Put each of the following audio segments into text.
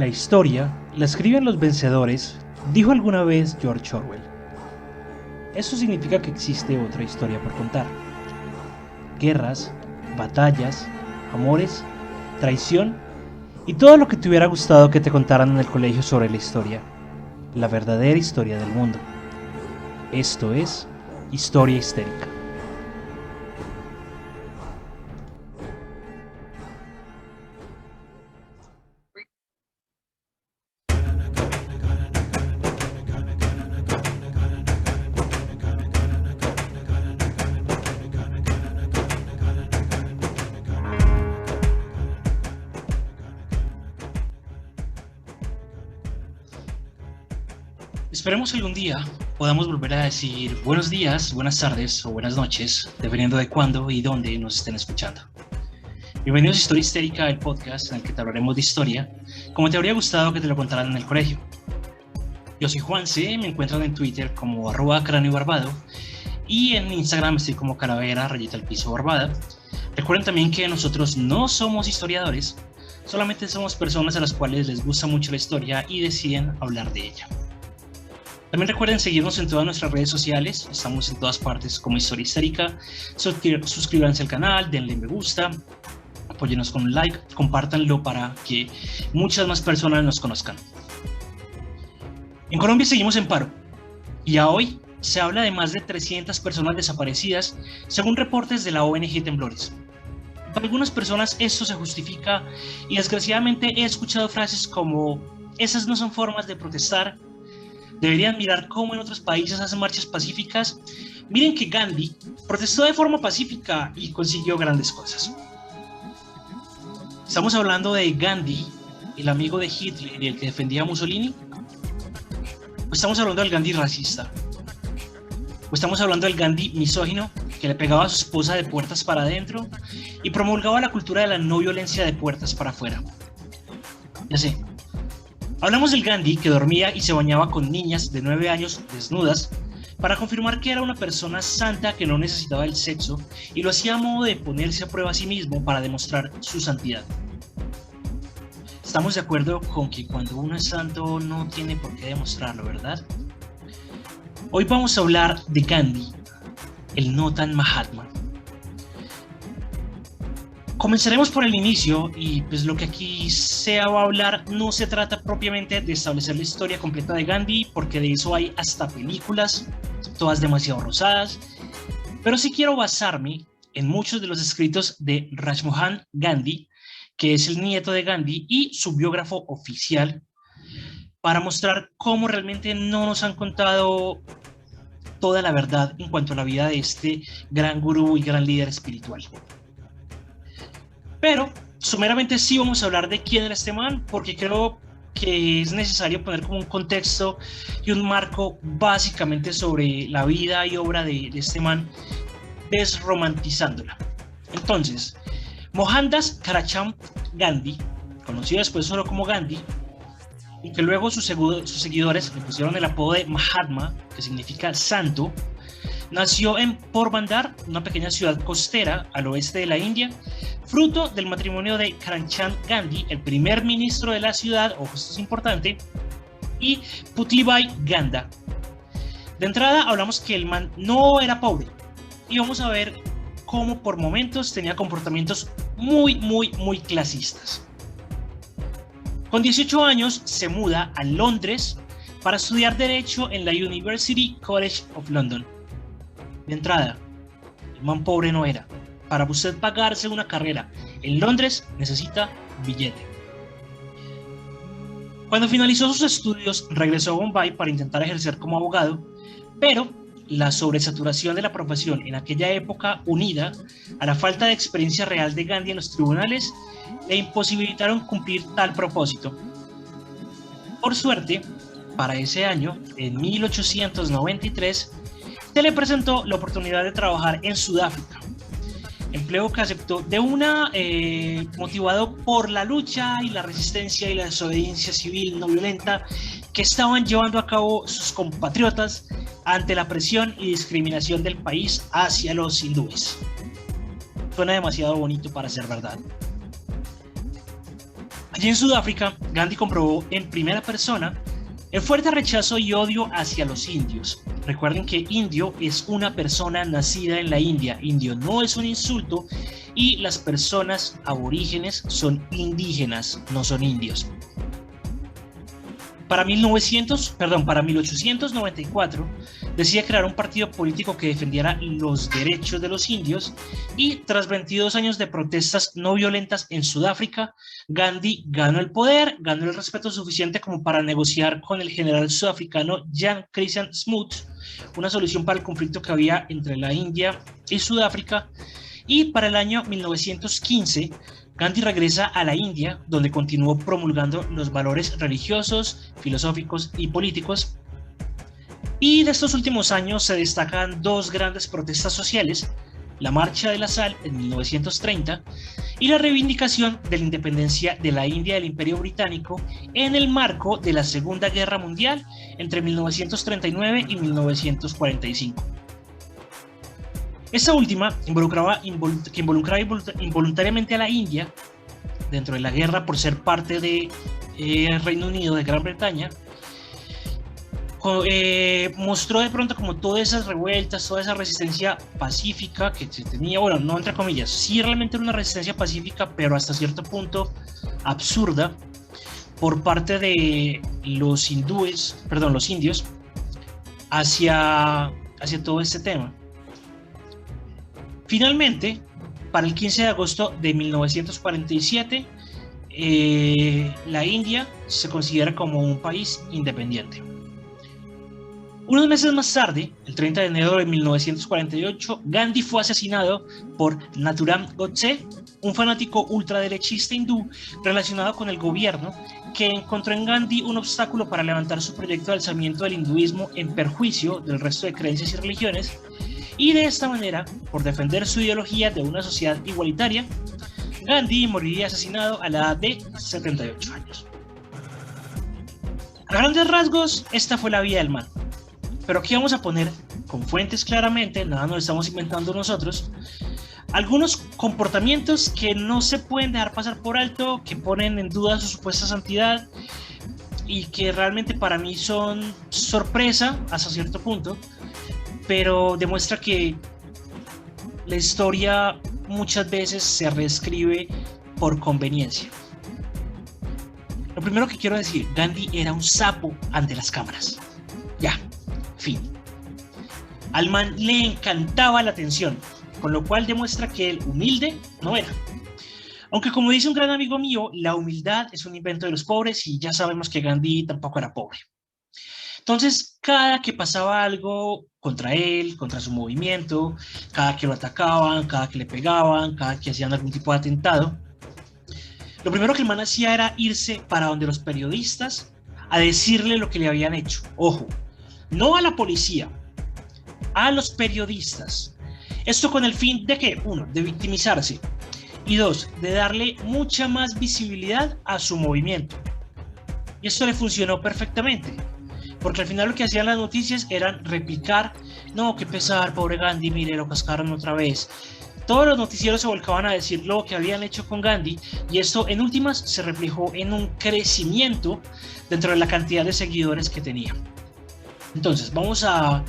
La historia la escriben los vencedores, dijo alguna vez George Orwell. Eso significa que existe otra historia por contar. Guerras, batallas, amores, traición y todo lo que te hubiera gustado que te contaran en el colegio sobre la historia. La verdadera historia del mundo. Esto es Historia Histérica. Esperemos que algún día podamos volver a decir buenos días, buenas tardes o buenas noches, dependiendo de cuándo y dónde nos estén escuchando. Bienvenidos a Historia Histérica, el podcast en el que te hablaremos de historia, como te habría gustado que te lo contaran en el colegio. Yo soy Juanse, me encuentran en Twitter como @craneobarbado y en Instagram estoy como calavera_barbada. Recuerden también que nosotros no somos historiadores, solamente somos personas a las cuales les gusta mucho la historia y deciden hablar de ella. También recuerden seguirnos en todas nuestras redes sociales, estamos en todas partes como Historia Histérica. Suscríbanse al canal, denle me gusta, apóyennos con un like, compártanlo para que muchas más personas nos conozcan. En Colombia seguimos en paro y a hoy se habla de más de 300 personas desaparecidas según reportes de la ONG Temblores. Para algunas personas esto se justifica y desgraciadamente he escuchado frases como esas no son formas de protestar. Deberían mirar cómo en otros países hacen marchas pacíficas. Miren que Gandhi protestó de forma pacífica y consiguió grandes cosas. ¿Estamos hablando de Gandhi, el amigo de Hitler y el que defendía a Mussolini? ¿O estamos hablando del Gandhi racista? ¿O estamos hablando del Gandhi misógino que le pegaba a su esposa de puertas para adentro y promulgaba la cultura de la no violencia de puertas para afuera? Ya sé. Hablamos del Gandhi que dormía y se bañaba con niñas de 9 años desnudas para confirmar que era una persona santa que no necesitaba el sexo y lo hacía a modo de ponerse a prueba a sí mismo para demostrar su santidad. Estamos de acuerdo con que cuando uno es santo no tiene por qué demostrarlo, ¿verdad? Hoy vamos a hablar de Gandhi, el no tan Mahatma. Comenzaremos por el inicio y pues lo que aquí se va a hablar no se trata propiamente de establecer la historia completa de Gandhi, porque de eso hay hasta películas, todas demasiado rosadas, pero sí quiero basarme en muchos de los escritos de Rajmohan Gandhi, que es el nieto de Gandhi y su biógrafo oficial, para mostrar cómo realmente no nos han contado toda la verdad en cuanto a la vida de este gran gurú y gran líder espiritual. Pero sumeramente sí vamos a hablar de quién era este man, porque creo que es necesario poner como un contexto y un marco básicamente sobre la vida y obra de este man, desromantizándola. Entonces, Mohandas Karachand Gandhi, conocido después solo como Gandhi, y que luego sus seguidores le pusieron el apodo de Mahatma, que significa santo, nació en Porbandar, una pequeña ciudad costera al oeste de la India, fruto del matrimonio de Karachand Gandhi, el primer ministro de la ciudad, ojo, esto es importante, y Putlibai Ganda. De entrada hablamos que el man no era pobre, y vamos a ver cómo por momentos tenía comportamientos muy clasistas. Con 18 años se muda a Londres para estudiar Derecho en la University College of London. De entrada, el man pobre no era. Para usted pagarse una carrera en Londres necesita billete. Cuando finalizó sus estudios, regresó a Bombay para intentar ejercer como abogado, pero la sobresaturación de la profesión en aquella época, unida a la falta de experiencia real de Gandhi en los tribunales, le imposibilitaron cumplir tal propósito. Por suerte, para ese año, en 1893, se le presentó la oportunidad de trabajar en Sudáfrica, empleo que aceptó de una motivado por la lucha y la resistencia y la desobediencia civil no violenta que estaban llevando a cabo sus compatriotas ante la presión y discriminación del país hacia los hindúes. Suena demasiado bonito para ser verdad. Allí en Sudáfrica, Gandhi comprobó en primera persona el fuerte rechazo y odio hacia los indios. Recuerden que indio es una persona nacida en la India. Indio no es un insulto y las personas aborígenes son indígenas, no son indios. Para 1894 decide crear un partido político que defendiera los derechos de los indios y tras 22 años de protestas no violentas en Sudáfrica, Gandhi ganó el poder, ganó el respeto suficiente como para negociar con el general sudafricano Jan Christian Smuts una solución para el conflicto que había entre la India y Sudáfrica, y para el año 1915 Gandhi regresa a la India, donde continuó promulgando los valores religiosos, filosóficos y políticos. Y de estos últimos años se destacan dos grandes protestas sociales: la Marcha de la Sal en 1930 y la reivindicación de la independencia de la India del Imperio Británico en el marco de la Segunda Guerra Mundial entre 1939 y 1945. Esta última involucraba involuntariamente a la India dentro de la guerra por ser parte del Reino Unido, de Gran Bretaña. Mostró de pronto como todas esas revueltas, toda esa resistencia pacífica que se tenía, bueno, no entre comillas, sí realmente era una resistencia pacífica, pero hasta cierto punto absurda, por parte de los indios hacia todo este tema. Finalmente, para el 15 de agosto de 1947, la India se considera como un país independiente. Unos meses más tarde, el 30 de enero de 1948, Gandhi fue asesinado por Nathuram Godse, un fanático ultraderechista hindú relacionado con el gobierno, que encontró en Gandhi un obstáculo para levantar su proyecto de alzamiento del hinduismo en perjuicio del resto de creencias y religiones, y de esta manera, por defender su ideología de una sociedad igualitaria, Gandhi moriría asesinado a la edad de 78 años. A grandes rasgos, esta fue la vida del man. Pero aquí vamos a poner, con fuentes claramente, nada nos estamos inventando nosotros, algunos comportamientos que no se pueden dejar pasar por alto, que ponen en duda su supuesta santidad y que realmente para mí son sorpresa hasta cierto punto, pero demuestra que la historia muchas veces se reescribe por conveniencia. Lo primero que quiero decir, Gandhi era un sapo ante las cámaras. Ya, fin. Al man le encantaba la atención, con lo cual demuestra que él humilde no era. Aunque como dice un gran amigo mío, la humildad es un invento de los pobres y ya sabemos que Gandhi tampoco era pobre. Entonces, cada que pasaba algo contra él, contra su movimiento, cada que lo atacaban, cada que le pegaban, cada que hacían algún tipo de atentado, lo primero que el man hacía era irse para donde los periodistas a decirle lo que le habían hecho. Ojo, no a la policía, a los periodistas. Esto con el fin de que, uno, de victimizarse, y dos, de darle mucha más visibilidad a su movimiento. Y esto le funcionó perfectamente, porque al final lo que hacían las noticias eran replicar: no, qué pesar, pobre Gandhi, mire, lo cascaron otra vez. Todos los noticieros se volcaban a decir lo que habían hecho con Gandhi, y esto en últimas se reflejó en un crecimiento dentro de la cantidad de seguidores que tenía. Entonces vamos a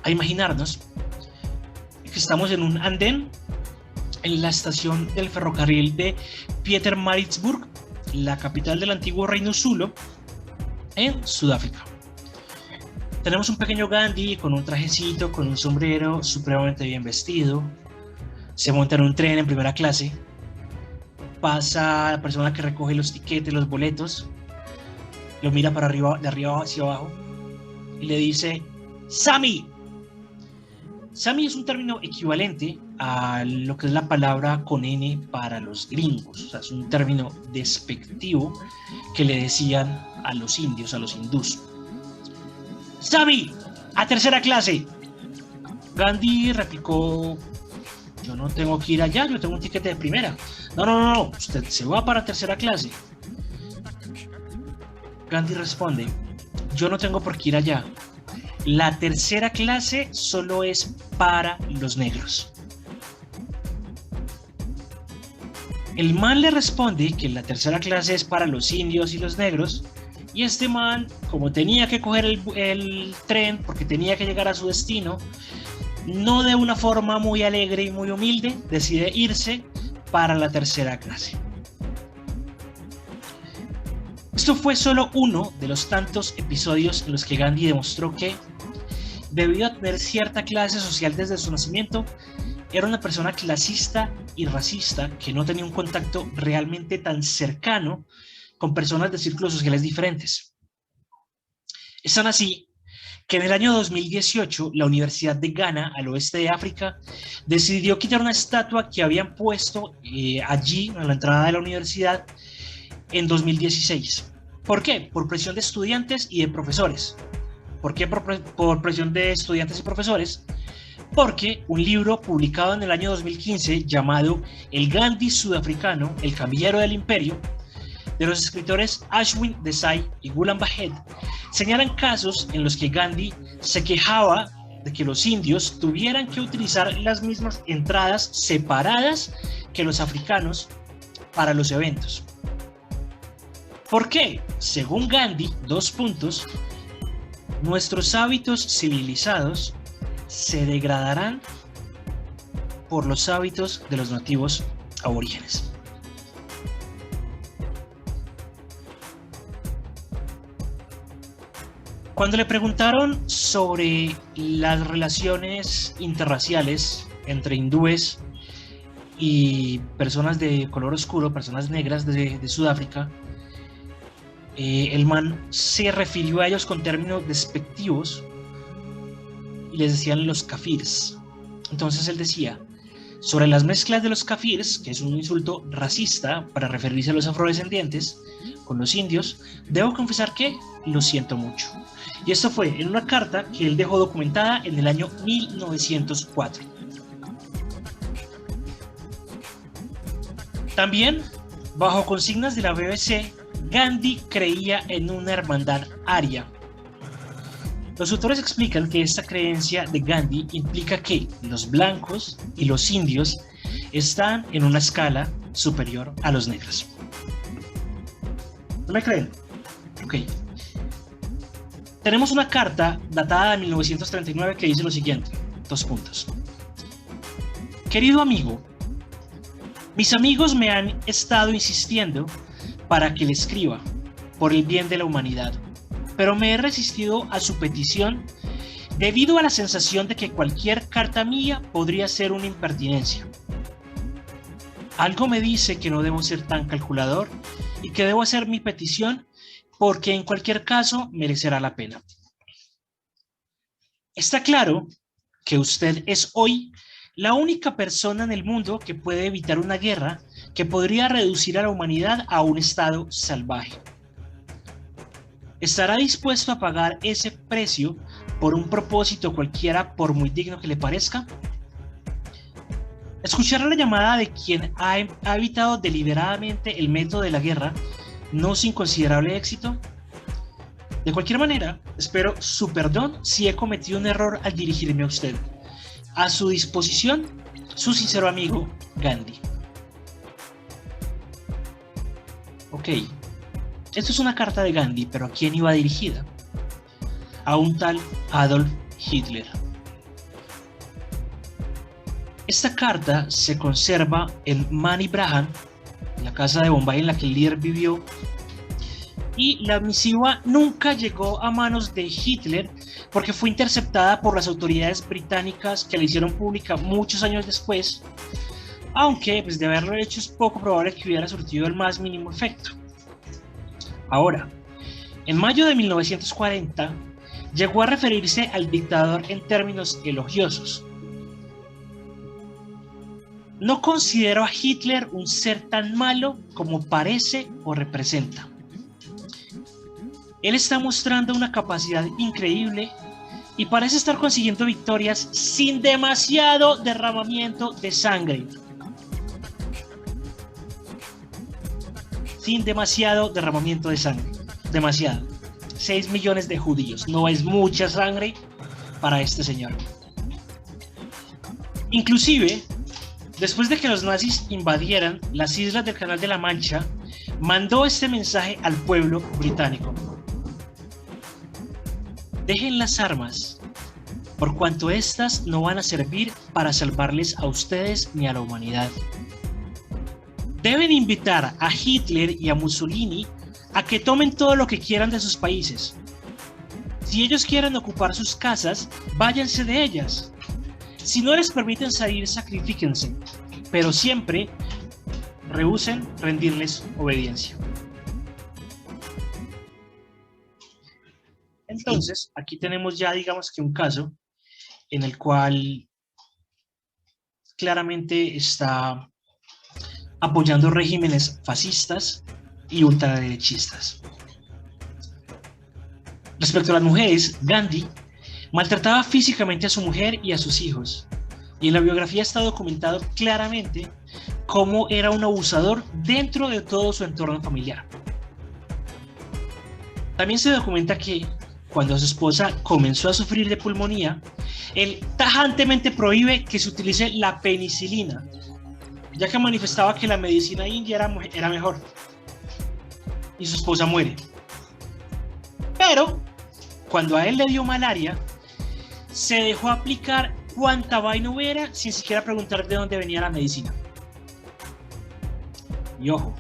imaginarnos que estamos en un andén en la estación del ferrocarril de Pietermaritzburg, la capital del antiguo reino Zulu, en Sudáfrica. Tenemos un pequeño Gandhi con un trajecito, con un sombrero, supremamente bien vestido. Se monta en un tren en primera clase. Pasa la persona que recoge los tiquetes, los boletos. Lo mira para arriba, de arriba hacia abajo, y le dice: ¡Sami! Sami es un término equivalente a lo que es la palabra con N para los gringos. O sea, es un término despectivo que le decían a los indios, a los hindús. ¡Sami! ¡A tercera clase! Gandhi replicó: yo no tengo que ir allá, yo tengo un tiquete de primera. No, usted se va para tercera clase. Gandhi responde: yo no tengo por qué ir allá. La tercera clase solo es para los negros. El man le responde que la tercera clase es para los indios y los negros, y este man, como tenía que coger el tren porque tenía que llegar a su destino, no de una forma muy alegre y muy humilde, decide irse para la tercera clase. Esto fue solo uno de los tantos episodios en los que Gandhi demostró que, debido a tener cierta clase social desde su nacimiento, era una persona clasista y racista que no tenía un contacto realmente tan cercano con personas de círculos sociales diferentes. Es tan así que en el año 2018 la Universidad de Ghana, al oeste de África, decidió quitar una estatua que habían puesto allí, a la entrada de la universidad, en 2016. ¿Por qué? Por presión de estudiantes y de profesores. ¿Por qué por presión de estudiantes y profesores? Porque un libro publicado en el año 2015 llamado El Gandhi Sudafricano, el Camillero del Imperio, de los escritores Ashwin Desai y Ghulam Bahed, señalan casos en los que Gandhi se quejaba de que los indios tuvieran que utilizar las mismas entradas separadas que los africanos para los eventos. ¿Por qué? Según Gandhi, nuestros hábitos civilizados se degradarán por los hábitos de los nativos aborígenes. Cuando le preguntaron sobre las relaciones interraciales entre hindúes y personas de color oscuro, personas negras de Sudáfrica, el man se refirió a ellos con términos despectivos y les decían los kafirs. Entonces él decía, sobre las mezclas de los kafirs, que es un insulto racista para referirse a los afrodescendientes, con los indios, debo confesar que lo siento mucho. Y esto fue en una carta que él dejó documentada en el año 1904. También, bajo consignas de la BBC, Gandhi creía en una hermandad aria. Los autores explican que esta creencia de Gandhi implica que los blancos y los indios están en una escala superior a los negros. ¿No me creen? Ok. Tenemos una carta datada de 1939 que dice lo siguiente, 2 puntos. Querido amigo, mis amigos me han estado insistiendo para que le escriba por el bien de la humanidad, pero me he resistido a su petición debido a la sensación de que cualquier carta mía podría ser una impertinencia. Algo me dice que no debo ser tan calculador y que debo hacer mi petición porque en cualquier caso merecerá la pena. Está claro que usted es hoy la única persona en el mundo que puede evitar una guerra que podría reducir a la humanidad a un estado salvaje. ¿Estará dispuesto a pagar ese precio por un propósito cualquiera, por muy digno que le parezca? Escuchar la llamada de quien ha evitado deliberadamente el método de la guerra, no sin considerable éxito. De cualquier manera, espero su perdón si he cometido un error al dirigirme a usted. A su disposición, su sincero amigo, Gandhi. Ok, esto es una carta de Gandhi, pero ¿a quién iba dirigida? A un tal Adolf Hitler. Esta carta se conserva en Mani Brahman, la casa de Bombay en la que el líder vivió, y la misiva nunca llegó a manos de Hitler porque fue interceptada por las autoridades británicas, que la hicieron pública muchos años después, aunque pues, de haberlo hecho es poco probable que hubiera surtido el más mínimo efecto. Ahora, en mayo de 1940 llegó a referirse al dictador en términos elogiosos. No considero a Hitler un ser tan malo como parece o representa. Él está mostrando una capacidad increíble y parece estar consiguiendo victorias sin demasiado derramamiento de sangre. Sin demasiado derramamiento de sangre. Demasiado. 6 millones de judíos. No es mucha sangre para este señor. Inclusive, Después de que los nazis invadieran las islas del Canal de la Mancha, mandó este mensaje al pueblo británico: dejen las armas, por cuanto éstas no van a servir para salvarles a ustedes ni a la humanidad. Deben invitar a Hitler y a Mussolini a que tomen todo lo que quieran de sus países. Si ellos quieren ocupar sus casas, váyanse de ellas. Si no les permiten salir, sacrifíquense, pero siempre rehúsen rendirles obediencia. Entonces, aquí tenemos ya, digamos que un caso en el cual claramente está apoyando regímenes fascistas y ultraderechistas. Respecto a las mujeres, Gandhi maltrataba físicamente a su mujer y a sus hijos, y en la biografía está documentado claramente cómo era un abusador dentro de todo su entorno familiar. También se documenta que cuando su esposa comenzó a sufrir de pulmonía, él tajantemente prohíbe que se utilice la penicilina, ya que manifestaba que la medicina india era mejor, y su esposa muere. Pero cuando a él le dio malaria, se dejó aplicar cuanta vaina hubiera sin siquiera preguntar de dónde venía la medicina. Y ojo,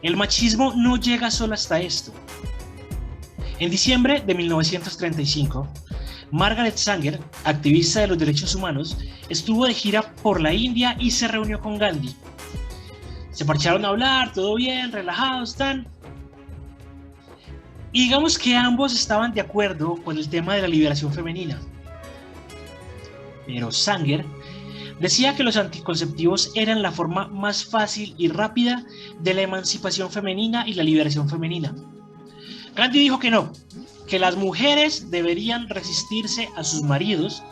el machismo no llega solo hasta esto. En diciembre de 1935, Margaret Sanger, activista de los derechos humanos, estuvo de gira por la India y se reunió con Gandhi. Se parcharon a hablar, todo bien, relajados, tan. Y digamos que ambos estaban de acuerdo con el tema de la liberación femenina. Pero Sanger decía que los anticonceptivos eran la forma más fácil y rápida de la emancipación femenina y la liberación femenina. Gandhi dijo que no, que las mujeres deberían resistirse a sus maridos,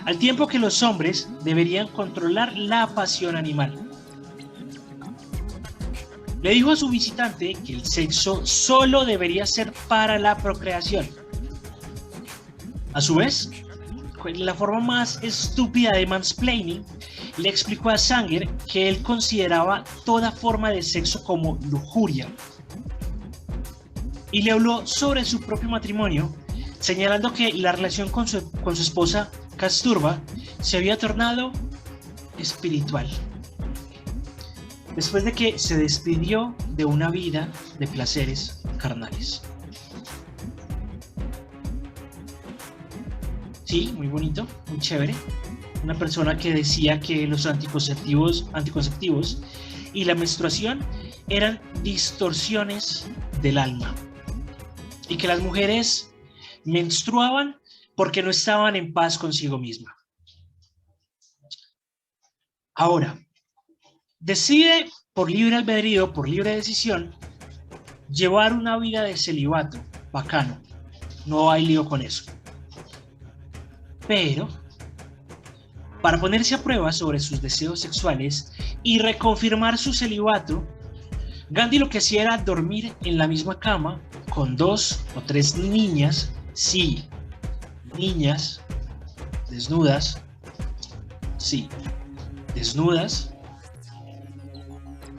al tiempo que los hombres deberían controlar la pasión animal. Le dijo a su visitante que el sexo solo debería ser para la procreación. A su vez, la forma más estúpida de mansplaining, le explicó a Sanger que él consideraba toda forma de sexo como lujuria. Y le habló sobre su propio matrimonio, señalando que la relación con su esposa Kasturba se había tornado espiritual, después de que se despidió de una vida de placeres carnales. Sí, muy bonito, muy chévere. Una persona que decía que los anticonceptivos y la menstruación eran distorsiones del alma, y que las mujeres menstruaban porque no estaban en paz consigo misma. Ahora, decide por libre albedrío, por libre decisión, llevar una vida de celibato. Bacano, no hay lío con eso. Pero, para ponerse a prueba sobre sus deseos sexuales y reconfirmar su celibato, Gandhi lo que hacía era dormir en la misma cama con 2 o 3 niñas, sí, niñas, desnudas, sí, desnudas,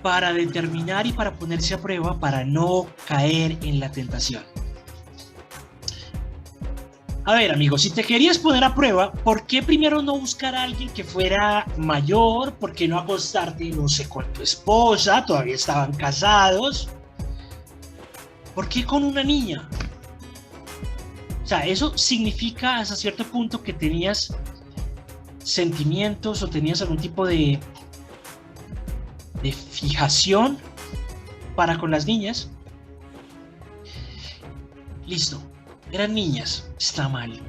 para determinar y para ponerse a prueba, para no caer en la tentación. A ver, amigo, si te querías poner a prueba, ¿por qué primero no buscar a alguien que fuera mayor? ¿Por qué no acostarte, no sé, con tu esposa? Todavía estaban casados. ¿Por qué con una niña? O sea, eso significa hasta cierto punto que tenías sentimientos o tenías algún tipo de fijación para con las niñas. Listo. Eran niñas, está mal.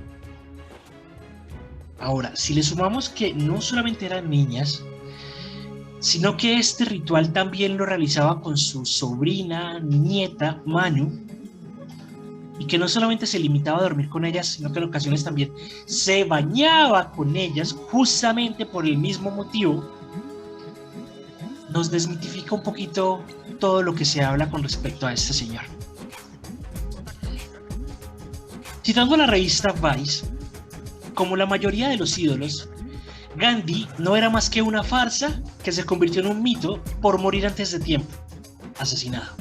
Ahora, si le sumamos que no solamente eran niñas, sino que este ritual también lo realizaba con su sobrina, nieta, Manu, y que no solamente se limitaba a dormir con ellas, sino que en ocasiones también se bañaba con ellas, justamente por el mismo motivo, nos desmitifica un poquito todo lo que se habla con respecto a este señor. Citando la revista Vice, como la mayoría de los ídolos, Gandhi no era más que una farsa que se convirtió en un mito por morir antes de tiempo, asesinado,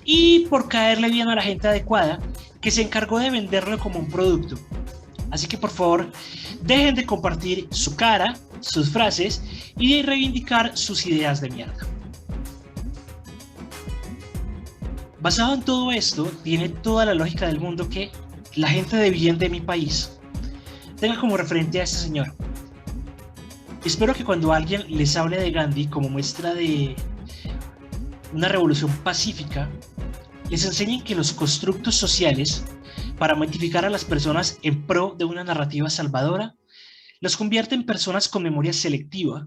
y por caerle bien a la gente adecuada que se encargó de venderlo como un producto. Así que por favor, dejen de compartir su cara, sus frases y de reivindicar sus ideas de mierda. Basado en todo esto, tiene toda la lógica del mundo que la gente de bien de mi país tenga como referente a este señor. Espero que cuando alguien les hable de Gandhi como muestra de una revolución pacífica, les enseñen que los constructos sociales para mitificar a las personas en pro de una narrativa salvadora los convierte en personas con memoria selectiva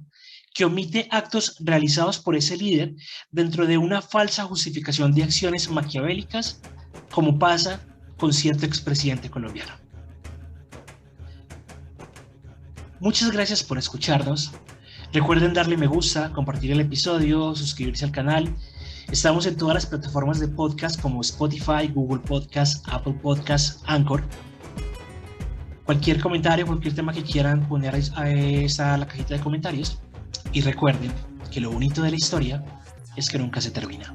que omite actos realizados por ese líder dentro de una falsa justificación de acciones maquiavélicas, como pasa con cierto expresidente colombiano. Muchas gracias por escucharnos. Recuerden darle me gusta, compartir el episodio, suscribirse al canal. Estamos en todas las plataformas de podcast como Spotify, Google Podcast, Apple Podcast, Anchor. Cualquier comentario, cualquier tema que quieran poner, ahí está la cajita de comentarios. Y recuerden que lo bonito de la historia es que nunca se termina.